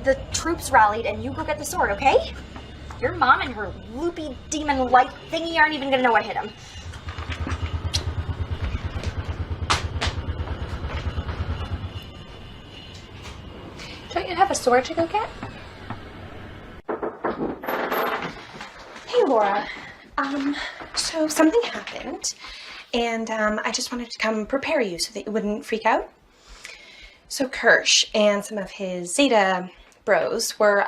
the troops rallied and you go get the sword, okay? Your mom and her loopy demon light thingy aren't even gonna know what hit him. Don't you have a sword to go get? Hey, Laura. So something happened, and I just wanted to come prepare you so that you wouldn't freak out. So Kirsch and some of his Zeta bros were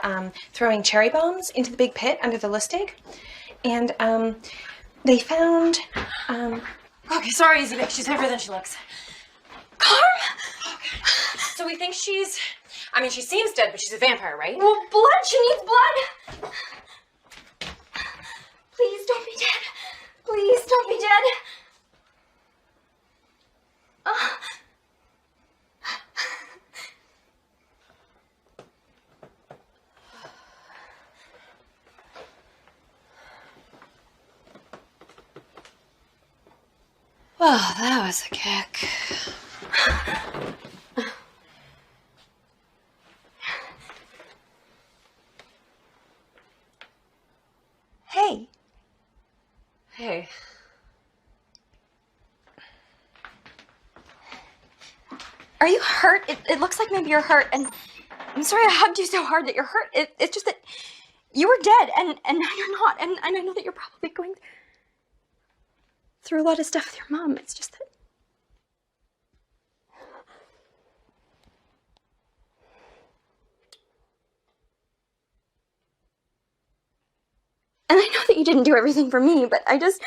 throwing cherry bombs into the big pit under the Lustig, and they found. Okay, sorry, Easy Vic. She's heavier than she looks. Carm! Okay. So we think she's. I mean, she seems dead, but she's a vampire, right? Well, blood! She needs blood! Please don't be dead. Please don't be dead. Well, that was a kick. Hey. Hey. Are you hurt? It looks like maybe you're hurt, and I'm sorry I hugged you so hard that you're hurt. It's just that you were dead, and now you're not, and I know that you're probably going through a lot of stuff with your mom. It's just that... And I know that you didn't do everything for me, but I just...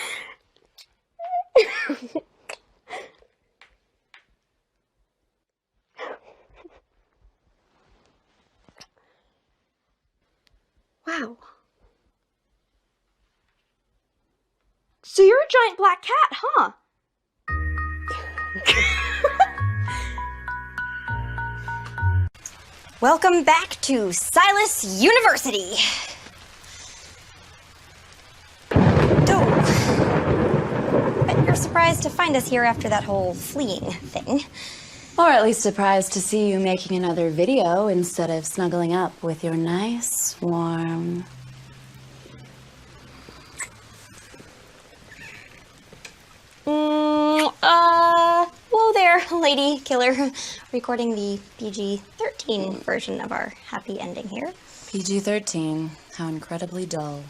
Wow. So you're a giant black cat, huh? Welcome back to Silas University. Bet you're surprised to find us here after that whole fleeing thing. Or at least surprised to see you making another video instead of snuggling up with your nice, warm... Whoa there, lady killer. Recording the PG-13 version of our happy ending here. PG-13. How incredibly dull.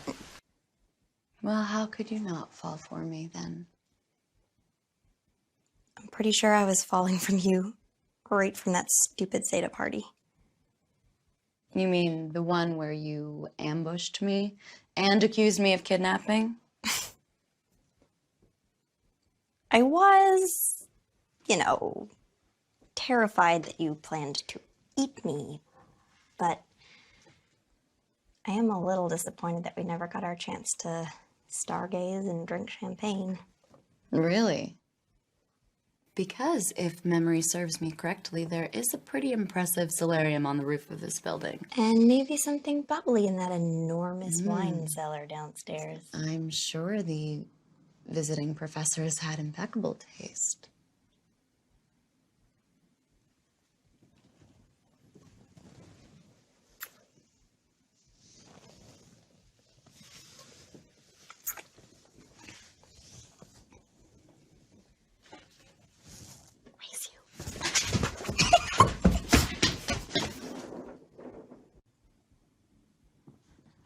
Well, how could you not fall for me, then? I'm pretty sure I was falling from you right from that stupid Zeta party. You mean the one where you ambushed me and accused me of kidnapping? I was, terrified that you planned to eat me, but I am a little disappointed that we never got our chance to stargaze and drink champagne. Really? Because, if memory serves me correctly, there is a pretty impressive solarium on the roof of this building. And maybe something bubbly in that enormous wine cellar downstairs. I'm sure the visiting professor has had impeccable taste.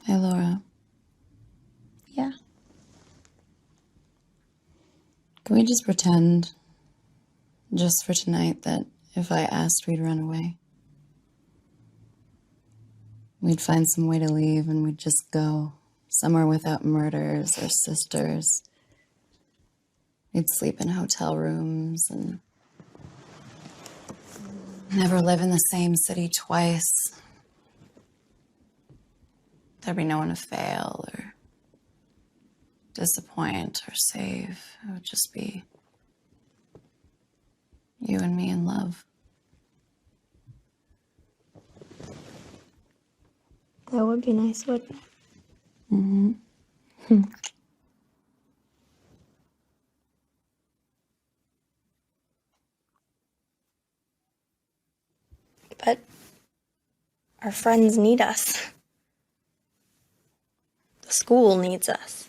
Hey, Laura. Yeah. Can we just pretend, just for tonight, that if I asked, we'd run away? We'd find some way to leave and we'd just go somewhere without murders or sisters. We'd sleep in hotel rooms and never live in the same city twice. There'd be no one to fail or disappoint or save. It would just be you and me in love. That would be nice, wouldn't it? Mm-hmm. But Our friends need us. The school needs us.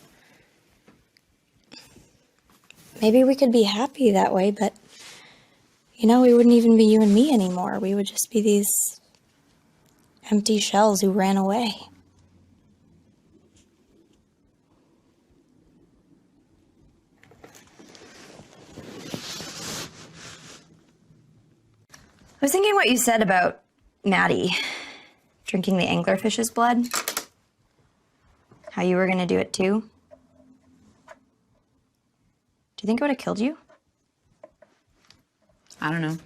Maybe we could be happy that way, but, you know, we wouldn't even be you and me anymore. We would just be these empty shells who ran away. I was thinking what you said about Maddie drinking the anglerfish's blood. How you were gonna do it too. Do you think it would have killed you? I don't know.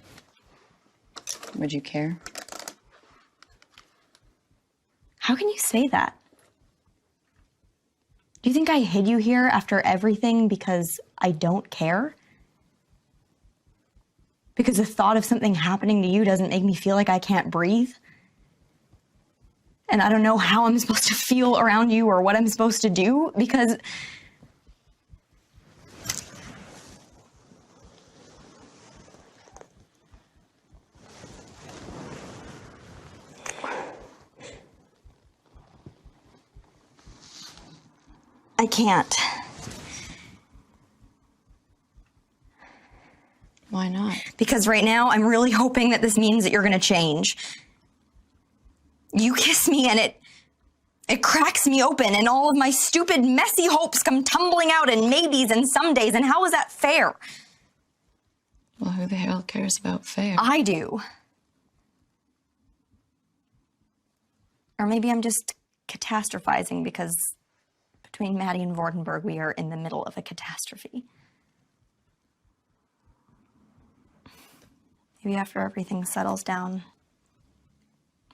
Would you care? How can you say that? Do you think I hid you here after everything because I don't care? Because the thought of something happening to you doesn't make me feel like I can't breathe? And I don't know how I'm supposed to feel around you or what I'm supposed to do because... I can't. Why not? Because right now I'm really hoping that this means that you're gonna change. You kiss me and it cracks me open and all of my stupid, messy hopes come tumbling out in maybes and somedays, and how is that fair? Well, who the hell cares about fair? I do. Or maybe I'm just catastrophizing because between Maddie and Vordenberg, we are in the middle of a catastrophe. Maybe after everything settles down,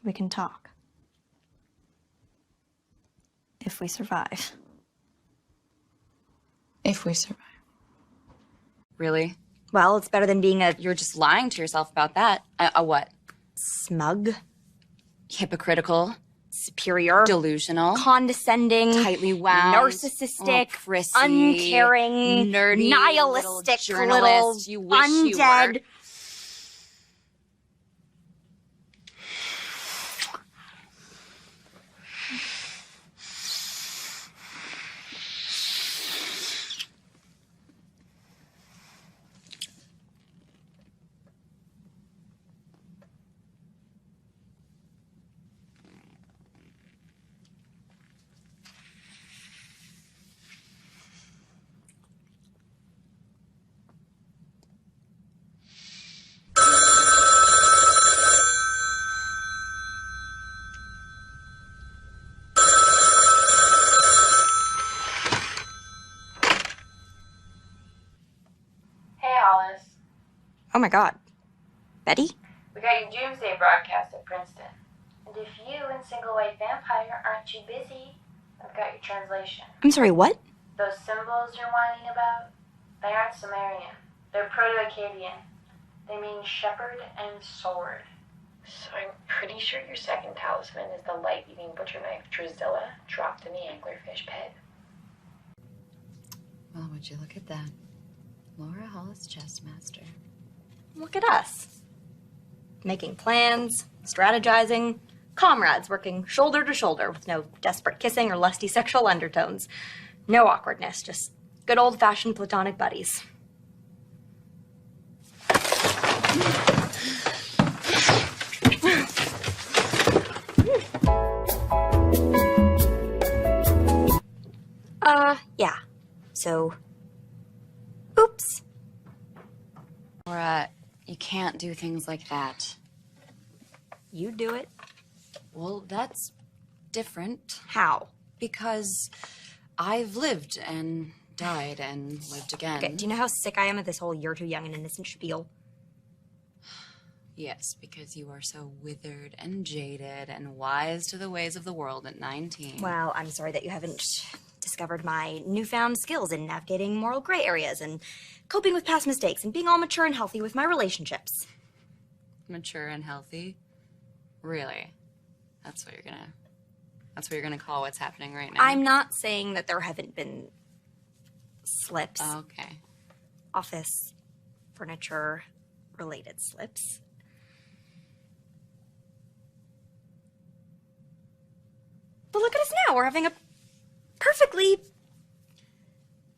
we can talk. If we survive. If we survive. Really? Well, it's better than being a You're just lying to yourself about that. A what? smug, Hypocritical, superior, delusional, condescending, tightly wound, narcissistic, prissy, uncaring, nerdy, nihilistic, little little journalist you wish you were. undead. Hey, Hollis. Oh my God. Betty? We got your Doomsday broadcast at Princeton. And if you and Single White Vampire aren't too busy, I've got your translation. I'm sorry, what? Those symbols you're whining about, they aren't Sumerian. They're Proto-Akkadian. They mean shepherd and sword. So I'm pretty sure your second talisman is the light-eating butcher knife Drusilla dropped in the anglerfish pit. Well, would you look at that? Laura Hollis, chess master. Look at us. Making plans, strategizing, comrades working shoulder to shoulder with no desperate kissing or lusty sexual undertones. No awkwardness, just good old-fashioned platonic buddies. Yeah. So, oops. Laura, you can't do things like that. You do it. Well, that's different. How? Because I've lived and died and lived again. Okay, do you know how sick I am of this whole you're too young and innocent spiel? Yes, because you are so withered and jaded and wise to the ways of the world at 19. Well, I'm sorry that you haven't discovered my newfound skills in navigating moral gray areas and coping with past mistakes and being all mature and healthy with my relationships. Mature and healthy? Really? That's what you're gonna call what's happening right now? I'm not saying that there haven't been slips, Okay. office, furniture, related slips. Yeah, we're having a perfectly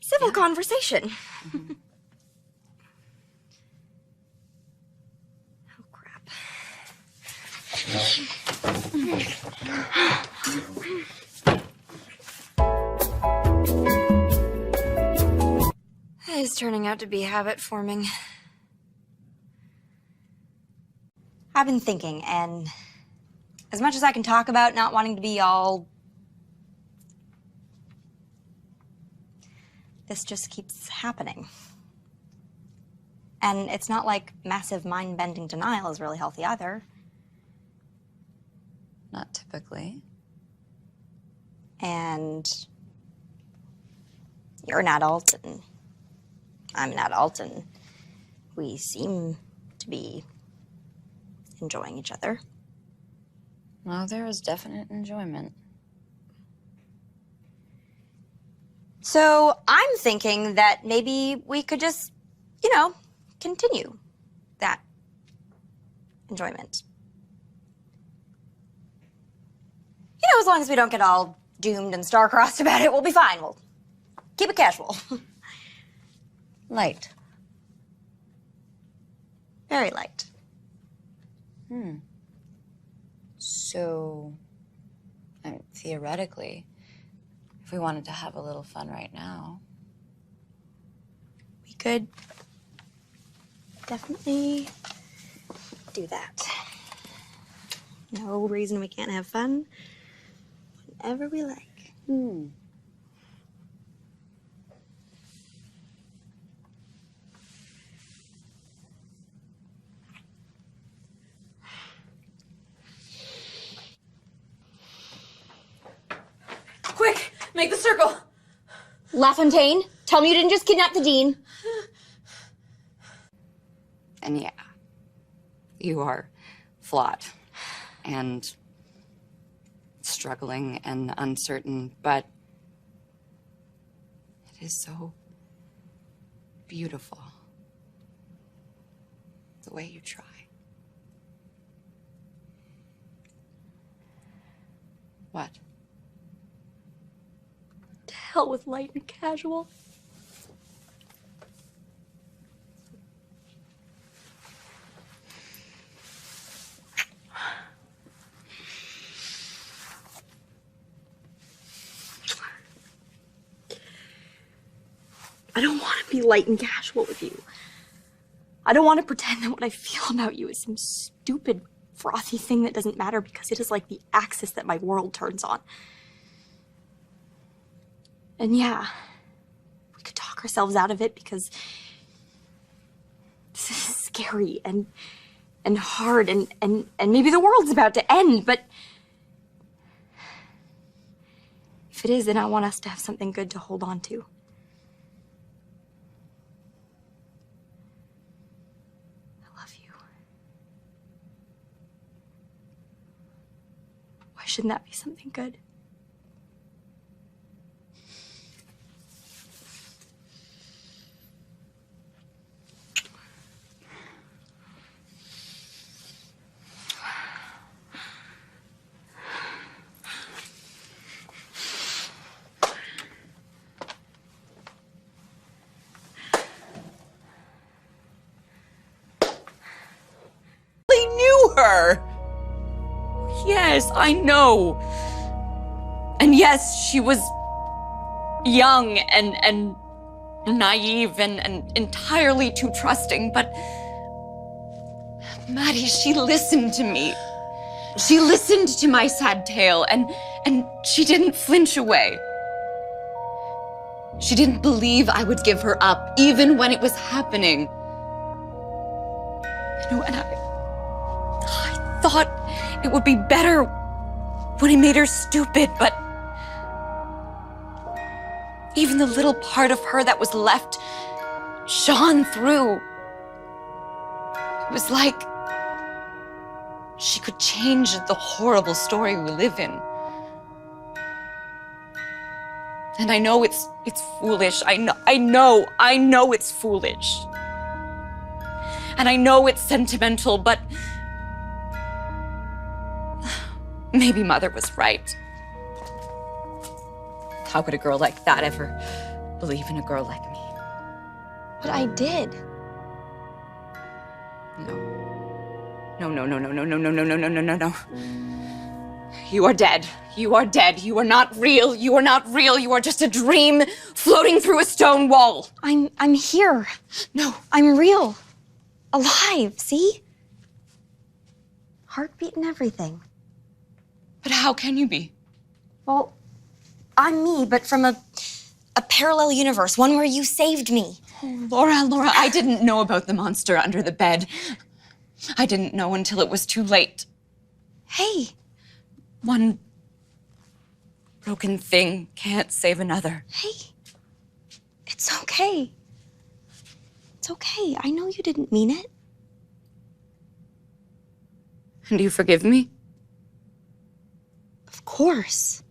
civil conversation. Mm-hmm. Oh, crap. This is turning out to be habit forming. I've been thinking, and as much as I can talk about not wanting to be all... this just keeps happening. And it's not like massive mind-bending denial is really healthy either. Not typically. And you're an adult, and I'm an adult, and we seem to be enjoying each other. Well, there is definite enjoyment. So I'm thinking that maybe we could just, continue that enjoyment. As long as we don't get all doomed and star-crossed about it, we'll be fine. We'll keep it casual. Light. Very light. So, theoretically, if we wanted to have a little fun right now, We could definitely do that. No reason we can't have fun whenever we like. Quick, make the circle. LaFontaine, tell me you didn't just kidnap the dean. and yeah, you are flawed and struggling and uncertain, but it is so beautiful the way you try. What? To hell with light and casual. I don't want to be light and casual with you. I don't want to pretend that what I feel about you is some stupid, frothy thing that doesn't matter because it is like the axis that my world turns on. And yeah, we could talk ourselves out of it because this is scary and hard and maybe the world's about to end, but if it is, then I want us to have something good to hold on to. Why shouldn't that be something good? They knew her. Yes, I know. And yes, she was young and naive and entirely too trusting, but Maddie, she listened to me. She listened to my sad tale and she didn't flinch away. She didn't believe I would give her up, even when it was happening. And I thought it would be better when I made her stupid, but even the little part of her that was left shone through. It was like she could change the horrible story we live in. And I know it's foolish. I know it's foolish. And I know it's sentimental, but maybe Mother was right. How could a girl like that ever believe in a girl like me? But I did. No. No. You are dead. You are dead. You are not real. You are not real. You are just a dream floating through a stone wall. I'm here. No. I'm real. Alive, see? Heartbeat and everything. But how can you be? Well, I'm me, but from a parallel universe, one where you saved me. Oh, Laura, I didn't know about the monster under the bed. I didn't know until it was too late. Hey. One broken thing can't save another. Hey. It's okay. It's okay. I know you didn't mean it. And do you forgive me? Of course.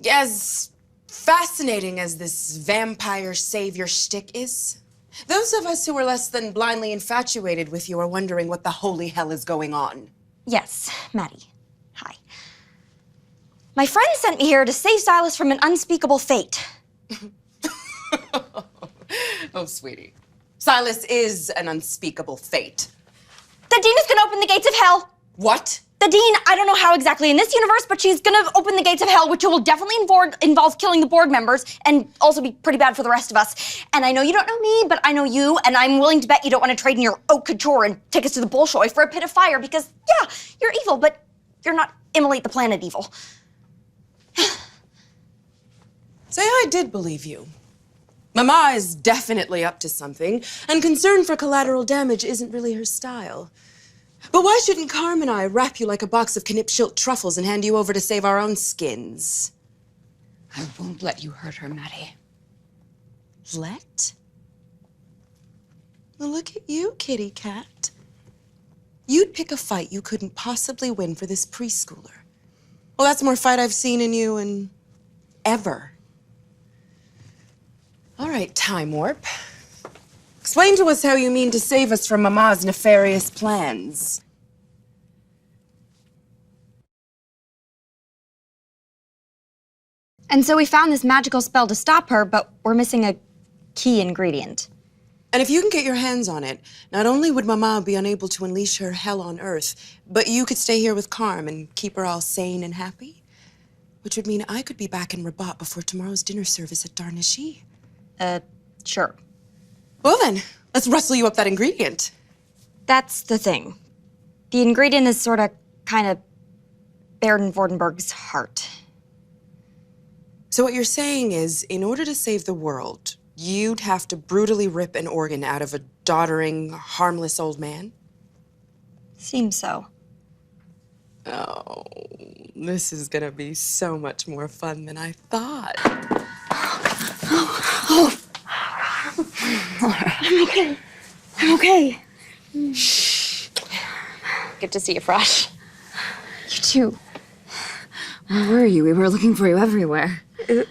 As fascinating as this vampire savior shtick is, those of us who are less than blindly infatuated with you are wondering what the holy hell is going on. Yes, Maddie. Hi. My friend sent me here to save Silas from an unspeakable fate. Oh, sweetie. Silas is an unspeakable fate. The Dean is gonna open the gates of hell. What? The Dean, I don't know how exactly in this universe, but she's gonna open the gates of hell, which will definitely involve killing the board members and also be pretty bad for the rest of us. And I know you don't know me, but I know you, and I'm willing to bet you don't want to trade in your haute couture and take us to the Bolshoi for a pit of fire because, yeah, you're evil, but you're not immolate the planet evil. Say I did believe you. Mama is definitely up to something, and concern for collateral damage isn't really her style. But why shouldn't Carm and I wrap you like a box of Knipschild truffles and hand you over to save our own skins? I won't let you hurt her, Maddie. Let? Well, look at you, kitty cat. You'd pick a fight you couldn't possibly win for this preschooler. Well, that's more fight I've seen in you in ever. All right, Time Warp. Explain to us how you mean to save us from Mama's nefarious plans. And so we found this magical spell to stop her, but we're missing a key ingredient. And if you can get your hands on it, not only would Mama be unable to unleash her hell on Earth, but you could stay here with Carm and keep her all sane and happy. Which would mean I could be back in Rabat before tomorrow's dinner service at Darnashi. Sure. Well then, let's rustle you up that ingredient. That's the thing. The ingredient is sort of, kind of, Baron Vordenberg's heart. So what you're saying is, in order to save the world, you'd have to brutally rip an organ out of a doddering, harmless old man? Seems so. Oh, this is gonna be so much more fun than I thought. I'm okay. I'm okay. Good to see you fresh. You too. Where were you? We were looking for you everywhere. It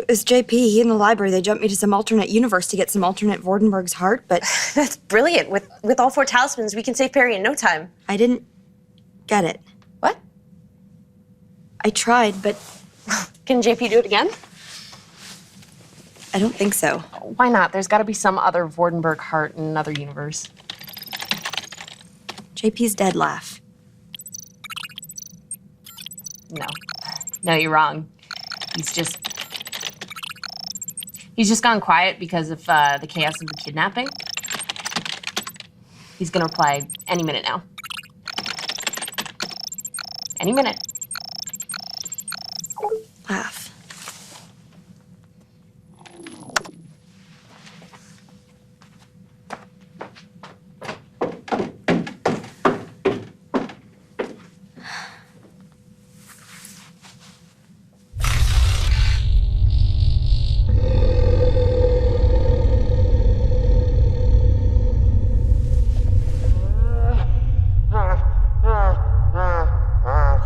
was JP. He in the library. They jumped me to some alternate universe to get some alternate Vordenberg's heart, but That's brilliant. With all 4 talismans, we can save Perry in no time. I didn't get it. What? I tried, but Can JP do it again? I don't think so. Why not? There's got to be some other Vordenberg heart in another universe. JP's dead laugh. No, you're wrong. He's just gone quiet because of the chaos of the kidnapping. He's gonna reply any minute now. Any minute. Laugh.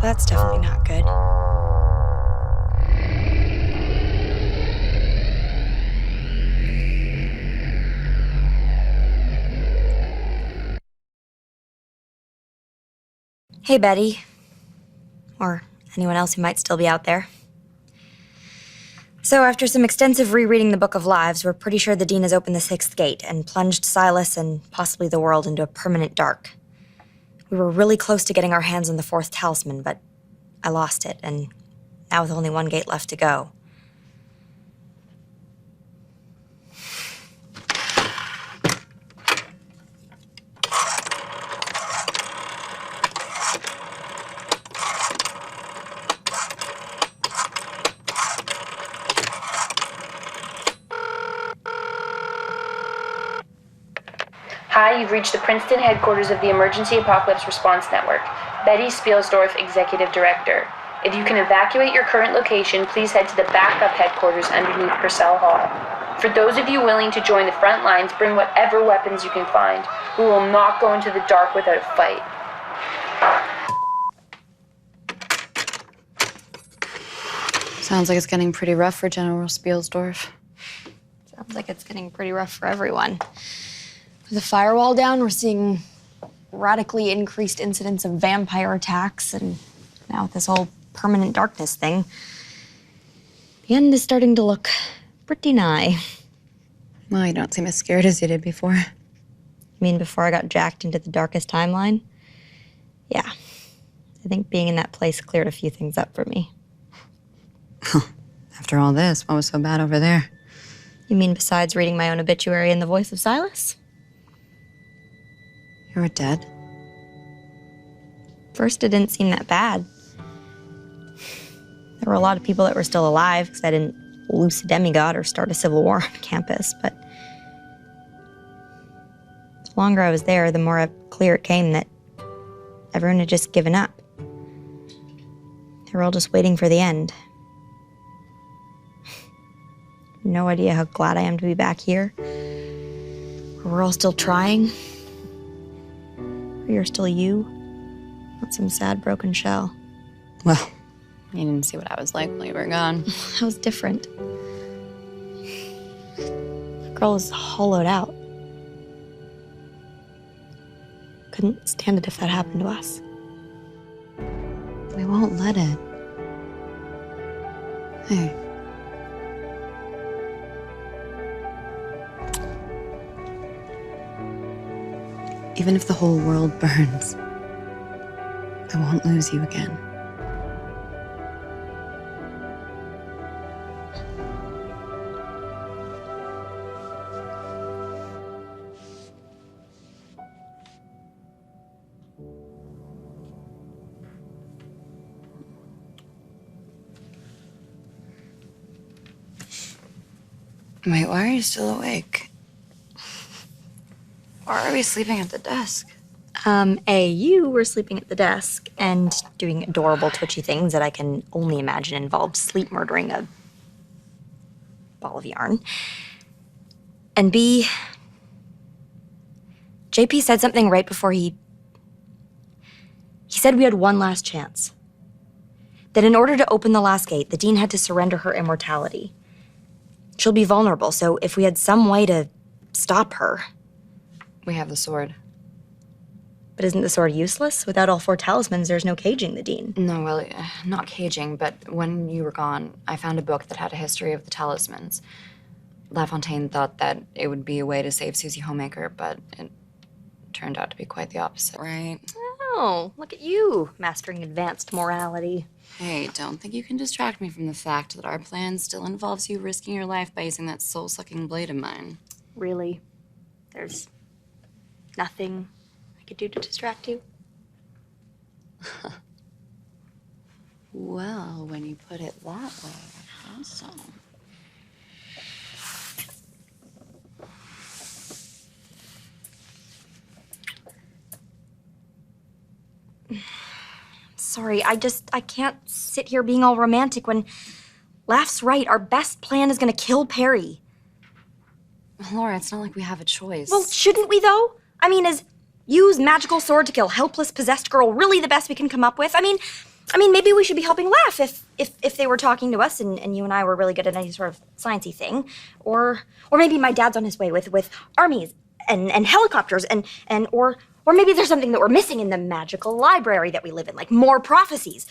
That's definitely not good. Hey, Betty. or anyone else who might still be out there. So after some extensive rereading the Book of Lives, we're pretty sure the Dean has opened the sixth gate and plunged Silas and possibly the world into a permanent dark. We were really close to getting our hands on the fourth talisman, but I lost it, and now with only one gate left to go. Hi, you've reached the Princeton headquarters of the Emergency Apocalypse Response Network. Betty Spielsdorf, Executive Director. If you can evacuate your current location, please head to the backup headquarters underneath Purcell Hall. For those of you willing to join the front lines, bring whatever weapons you can find. We will not go into the dark without a fight. Sounds like it's getting pretty rough for General Spielsdorf. Sounds like it's getting pretty rough for everyone. With the firewall down, we're seeing radically increased incidents of vampire attacks, and now with this whole permanent darkness thing, the end is starting to look pretty nigh. Well, you don't seem as scared as you did before. You mean before I got jacked into the darkest timeline? Yeah. I think being in that place cleared a few things up for me. After all this, what was so bad over there? You mean besides reading my own obituary in the voice of Silas? You were dead? First, it didn't seem that bad. There were a lot of people that were still alive because I didn't loose a demigod or start a civil war on campus, but the longer I was there, the more clear it came that everyone had just given up. They were all just waiting for the end. No idea how glad I am to be back here. We're all still trying. You're still you, not some sad, broken shell. Well, you didn't see what I was like while you were gone. I was different. The girl was hollowed out. Couldn't stand it if that happened to us. We won't let it. Hey. Even if the whole world burns, I won't lose you again. Wait, why are you still awake? Why are we sleeping at the desk? You were sleeping at the desk and doing adorable twitchy things that I can only imagine involved sleep murdering a ball of yarn. And B, JP said something right before he said we had one last chance. That in order to open the last gate, the Dean had to surrender her immortality. She'll be vulnerable, so if we had some way to stop her... We have the sword. But isn't the sword useless? Without all four talismans, there's no caging the Dean. No, well, not caging, but when you were gone, I found a book that had a history of the talismans. LaFontaine thought that it would be a way to save Susie Homemaker, but it turned out to be quite the opposite, right? Oh, look at you, mastering advanced morality. Hey, don't think you can distract me from the fact that our plan still involves you risking your life by using that soul-sucking blade of mine. Really? There's nothing I could do to distract you? Well, when you put it that way, I guess so. Sorry, I can't sit here being all romantic when Laugh's right. Our best plan is gonna kill Perry. Laura, it's not like we have a choice. Well, shouldn't we, though? I mean, is use magical sword to kill helpless, possessed girl really the best we can come up with? I mean, maybe we should be helping Laugh if they were talking to us and you and I were really good at any sort of sciencey thing. Or maybe my dad's on his way with armies and helicopters or Or maybe there's something that we're missing in the magical library that we live in, like more prophecies.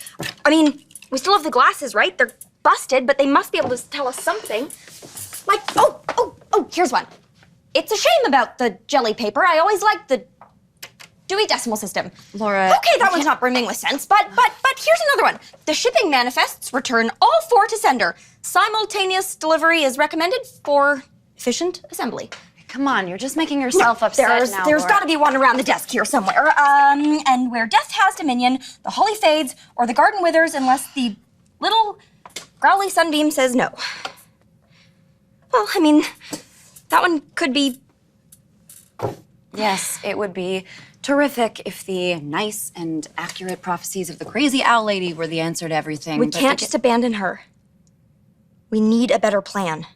I mean, we still have the glasses, right? They're busted, but they must be able to tell us something. Like, oh, here's one. It's a shame about the jelly paper. I always liked the Dewey Decimal System. Laura. Okay, that one's not brimming with sense, but here's another one. The shipping manifests return all 4 to sender. Simultaneous delivery is recommended for efficient assembly. Come on, you're just making yourself upset now, There's Laura. got to be one around the desk here somewhere. And where death has dominion, the holly fades or the garden withers unless the little growly sunbeam says no. Well, I mean, that one could be. Yes, it would be terrific if the nice and accurate prophecies of the crazy owl lady were the answer to everything. We but can't just abandon her. We need a better plan.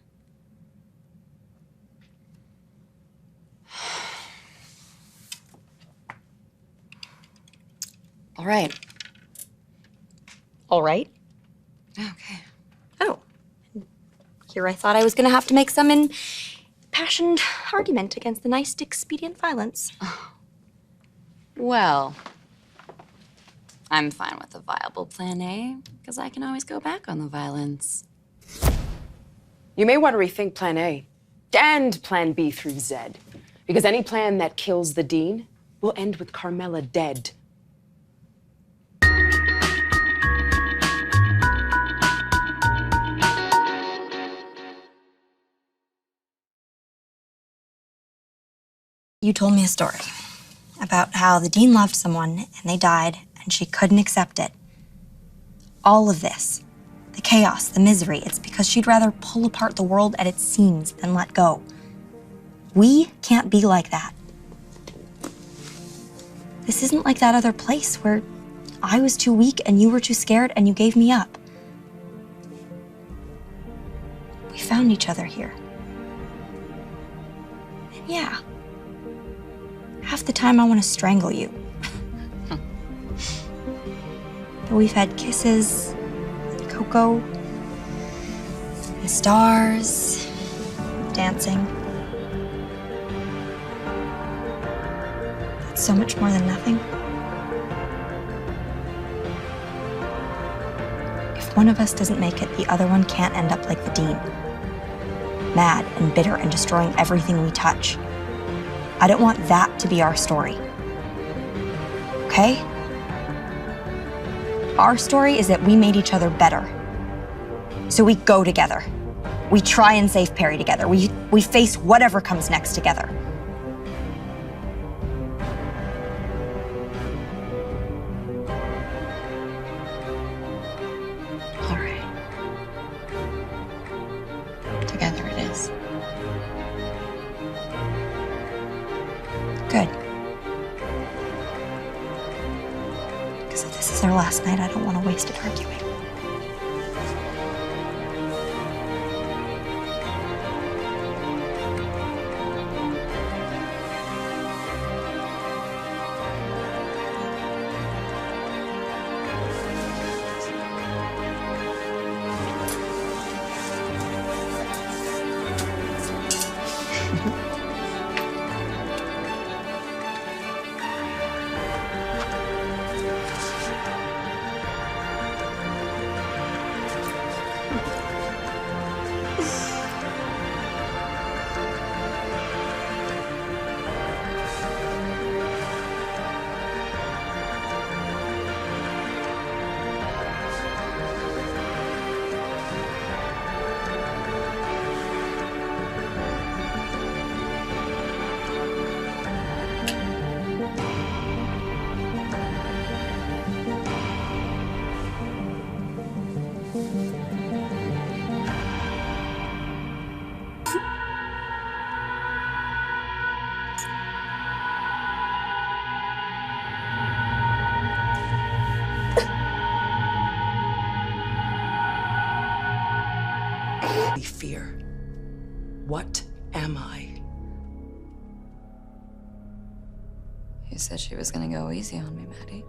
All right. All right. Okay. Oh. Here I thought I was going to have to make some impassioned argument against the nice, expedient violence. Well, I'm fine with a viable plan A, because I can always go back on the violence. You may want to rethink Plan A and Plan B through Z, because any plan that kills the Dean will end with Carmilla dead. You told me a story about how the Dean loved someone and they died and she couldn't accept it. All of this, the chaos, the misery, it's because she'd rather pull apart the world at its seams than let go. We can't be like that. This isn't like that other place where I was too weak and you were too scared and you gave me up. We found each other here. And yeah. Half the time I want to strangle you. But we've had kisses, and cocoa, and stars, and dancing. That's so much more than nothing. If one of us doesn't make it, the other one can't end up like the Dean. Mad and bitter and destroying everything we touch. I don't want that to be our story. Okay? Our story is that we made each other better. So we go together. We try and save Perry together. We face whatever comes next together. All right. Together it is. Good. Because if this is our last night, I don't want to waste it arguing. Fear. What am I? You said she was gonna go easy on me, Maddie.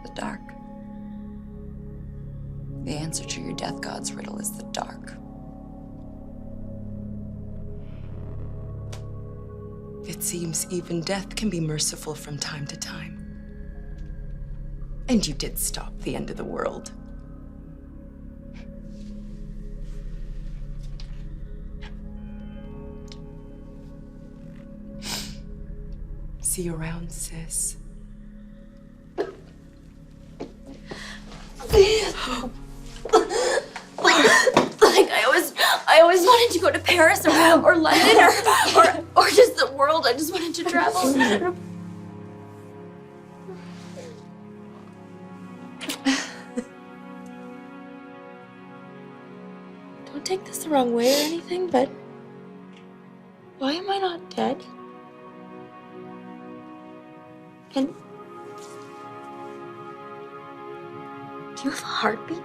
The dark. The answer to your death god's riddle is the dark. It seems even death can be merciful from time to time. And you did stop the end of the world. See you around, sis. Like I always wanted to go to Paris or London or just the world. I just wanted to travel. Don't take this the wrong way or anything, but why am I not dead? And do you have a heartbeat?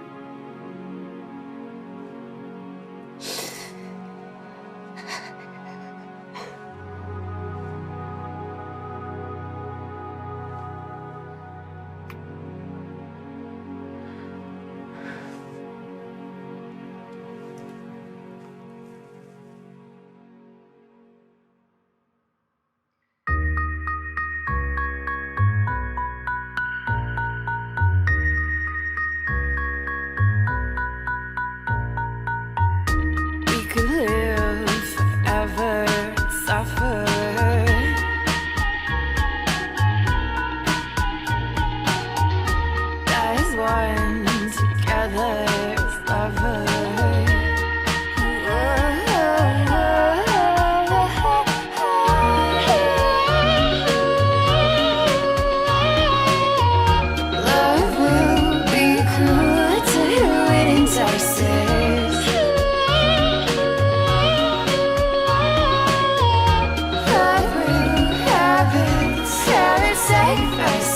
Sacrifice.